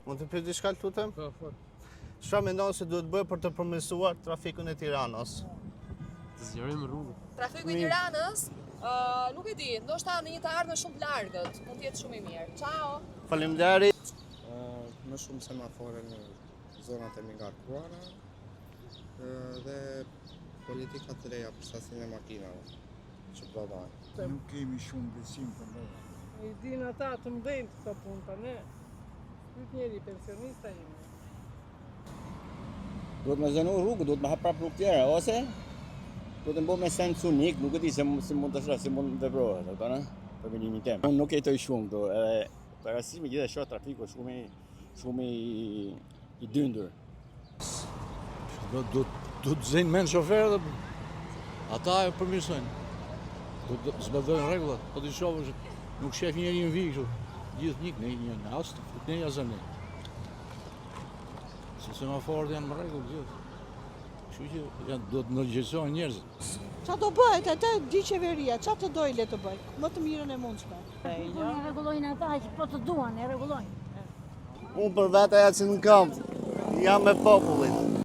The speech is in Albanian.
Mund të pyet diçka lutem? Po. Çfarë mendon se duhet bëhet për të përmirësuar trafikun e Tiranës? Të zgjerim rrugën. Trafiku i Tiranës, nuk e di, ndoshta në një të ardhmë shumë të largët, mund të jetë shumë i mirë. Ciao. Faleminderit. Më shumë semafore në zonat e ngarkuara dhe politika të reja për sasinë e makinave që prodhojnë. Nuk kemi shumë besim për ne. I din ata të mbejnë këto punta, ne. Këtë njeri pensionista jemi. Duhet me zënu rrugë, duhet me hap prapë rrugë tjera, ose duhet të bëjmë me sens unik, nuk e di se si mund të shra, si mund të veprohet, apo në? Për mendimin tim. Unë nuk jetoj shumë këtu, edhe për rastisht me gjithë shoh trafiku shumë i dyndur. Do të zënë men shoferë dhe ata e përmirësojnë. Do të zbardojnë rregullat, po ti shohësh nuk shef njëri në vijë kështu. Gjithë nik në ast, ne ja zënë. Se semaforët janë në rregull gjithë. Kështu që do të ndërgjegjësohen njerëzit. Qa do bëhet atë di qeveria, qa të dojë le të bëj, më të mirën e mundshme. E rregullojnë ata që po të duan, e rregullojnë. Unë për vete ja që në kam, jam me popullin.